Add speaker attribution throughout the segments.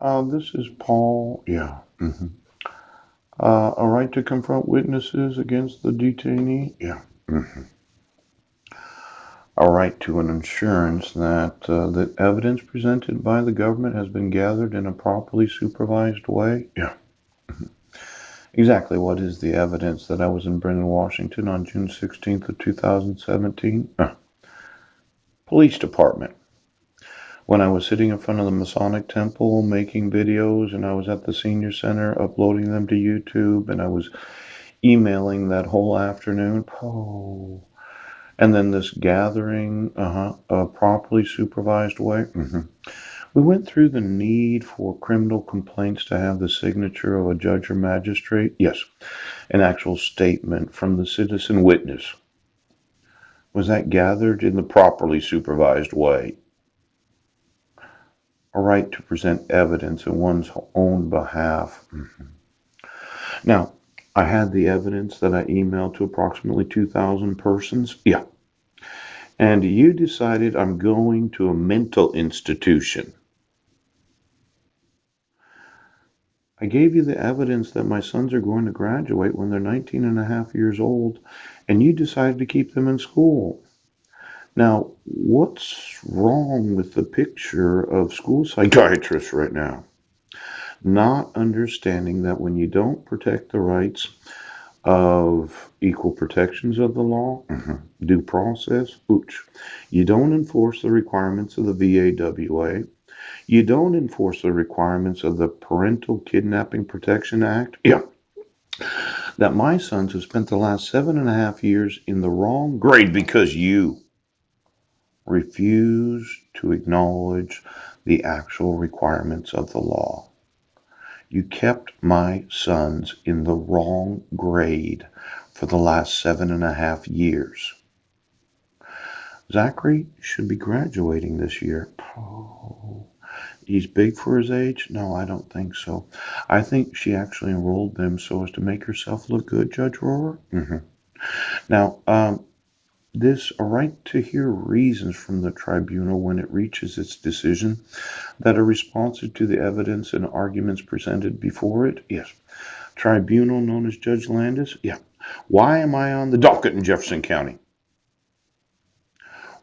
Speaker 1: This is Paul. Yeah. A right to confront witnesses against the detainee. Yeah. hmm A right to an assurance that the evidence presented by the government has been gathered in a properly supervised way. Yeah. Exactly. What is the evidence that I was in Brennan, Washington on June 16th of 2017? Police department. When I was sitting in front of the Masonic Temple making videos, and I was at the senior center uploading them to YouTube, and I was emailing that whole afternoon. Oh. And then this gathering, a properly supervised way. We went through the need for criminal complaints to have the signature of a judge or magistrate. Yes, an actual statement from the citizen witness. Was that gathered in the properly supervised way? A right to present evidence in one's own behalf. Now, I had the evidence that I emailed to approximately 2,000 persons. Yeah. And you decided I'm going to a mental institution. I gave you the evidence that my sons are going to graduate when they're 19 and a half years old, and you decided to keep them in school. Now, what's wrong with the picture of school psychiatrists right now? Not understanding that when you don't protect the rights of equal protections of the law, due process, you don't enforce the requirements of the VAWA, you don't enforce the requirements of the Parental Kidnapping Protection Act. Yeah. That my sons have spent the last 7.5 years in the wrong grade because you refuse to acknowledge the actual requirements of the law. You kept my sons in the wrong grade for the last 7.5 years. Zachary should be graduating this year. Oh, he's big for his age? No, I don't think so. I think she actually enrolled them so as to make herself look good, Judge Rohrer. Now, this a right to hear reasons from the tribunal when it reaches its decision that are responsive to the evidence and arguments presented before it. Yes. Tribunal known as Judge Landis. Yeah. Why am I on the docket in Jefferson County?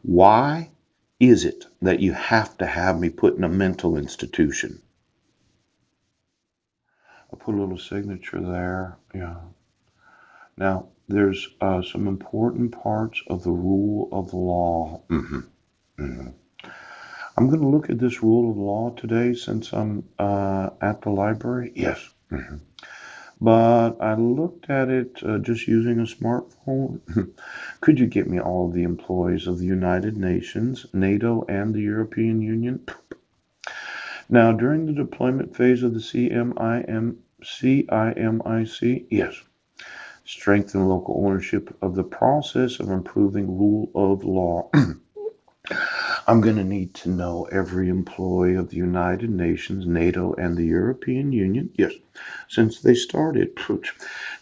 Speaker 1: Why is it that you have to have me put in a mental institution? I'll put a little signature there. Yeah. Now, there's some important parts of the rule of law. I'm going to look at this rule of law today since I'm at the library. Yes. But I looked at it just using a smartphone. Could you get me all of the employees of the United Nations, NATO, and the European Union? Now, during the deployment phase of the CIMIC, yes, strengthen local ownership of the process of improving rule of law. I'm going to need to know every employee of the United Nations, NATO, and the European Union. Yes, since they started.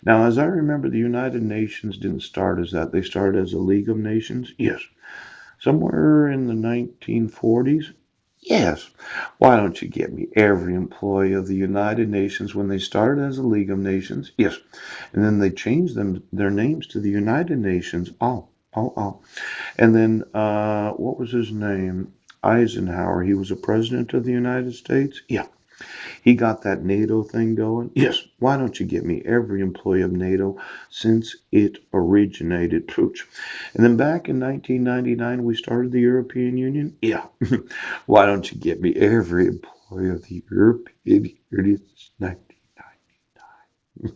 Speaker 1: Now, as I remember, the United Nations didn't start as that. They started as a League of Nations. Yes. Somewhere in the 1940s. Yes. Why don't you get me every employee of the United Nations when they started as a League of Nations? Yes. And then they changed their names to the United Nations. Oh. And then, what was his name? Eisenhower. He was a president of the United States. Yeah. He got that NATO thing going. Yes. Why don't you get me every employee of NATO since it originated? And then back in 1999, we started the European Union. Yeah. Why don't you get me every employee of the European Union since 1999?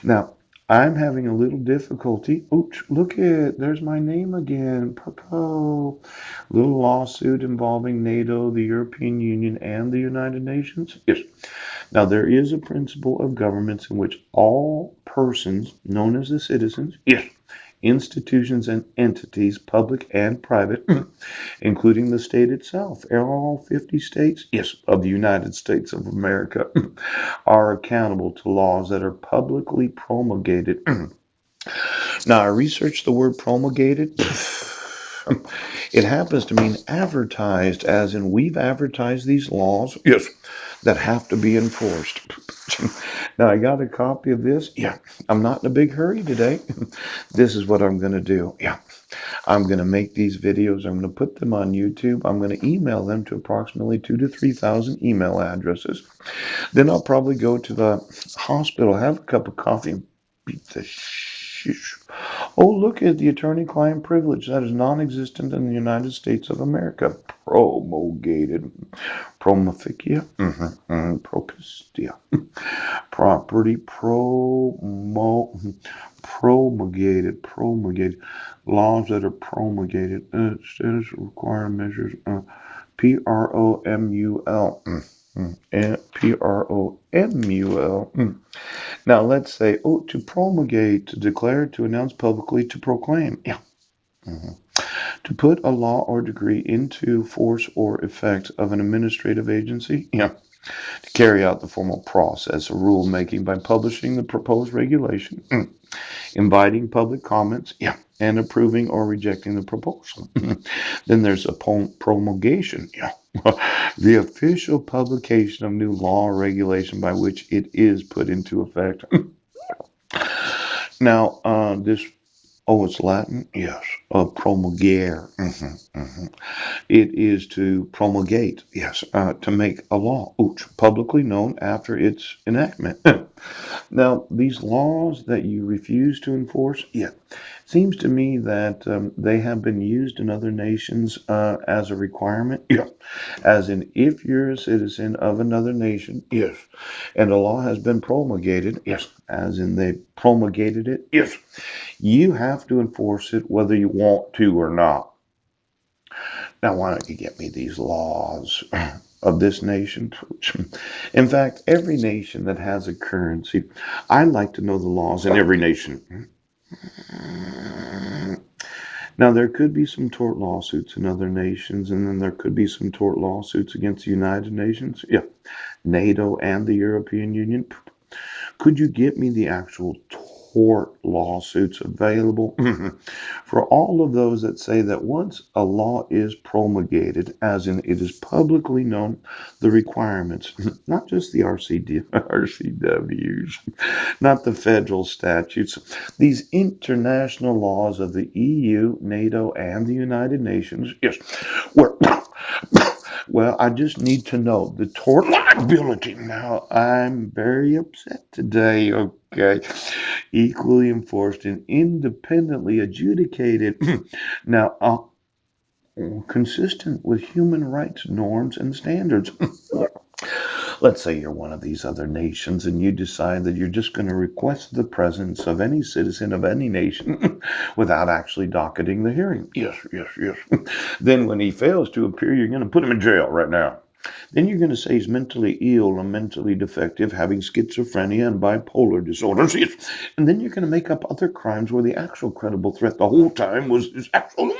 Speaker 1: Now, I'm having a little difficulty. Oops, look at, there's my name again. Popo. Little lawsuit involving NATO, the European Union, and the United Nations. Yes. Now, there is a principle of governments in which all persons, known as the citizens, yes, institutions and entities, public and private, including the state itself, all 50 states, yes, of the United States of America, are accountable to laws that are publicly promulgated. Now, I researched the word promulgated. It happens to mean advertised, as in we've advertised these laws, yes, that have to be enforced. Now, I got a copy of this. Yeah, I'm not in a big hurry today. This is what I'm going to do. Yeah, I'm going to make these videos. I'm going to put them on YouTube. I'm going to email them to approximately 2 to 3,000 email addresses. Then I'll probably go to the hospital, have a cup of coffee, and beat the shish. Oh, look at the attorney-client privilege that is non-existent in the United States of America. Promulgated. Promoficia. Propistia. Property promulgated. Laws that are promulgated. Status require measures. Promul. Promul. Now let's say, to promulgate, to declare, to announce publicly, to proclaim. Yeah. To put a law or decree into force or effect of an administrative agency. Yeah. To carry out the formal process of rulemaking by publishing the proposed regulation, inviting public comments, yeah, and approving or rejecting the proposal. Then there's a promulgation, yeah. The official publication of new law or regulation by which it is put into effect. Now, this, it's Latin? Yes. Promulgare. It is to promulgate, yes, to make a law, publicly known after its enactment. Now, these laws that you refuse to enforce, yeah, seems to me that they have been used in other nations as a requirement, yeah, as in if you're a citizen of another nation, yes, and a law has been promulgated, yes, as in they promulgated it, yes, you have to enforce it whether you want to or not. Now, why don't you get me these laws of this nation? In fact, every nation that has a currency, I'd like to know the laws in every nation. Now, there could be some tort lawsuits in other nations, and then there could be some tort lawsuits against the United Nations, yeah, NATO, and the European Union. Could you get me the actual tort lawsuits available for all of those that say that once a law is promulgated, as in it is publicly known, the requirements, not just the RCWs, not the federal statutes, these international laws of the EU, NATO, and the United Nations, yes, where well, I just need to know the tort liability. Now, I'm very upset today, okay? Equally enforced and independently adjudicated. Now, consistent with human rights norms and standards. Let's say you're one of these other nations and you decide that you're just going to request the presence of any citizen of any nation without actually docketing the hearing. Yes. Then when he fails to appear, you're going to put him in jail right now. Then you're going to say he's mentally ill or mentally defective, having schizophrenia and bipolar disorders. And then you're going to make up other crimes where the actual credible threat the whole time was his actual wife.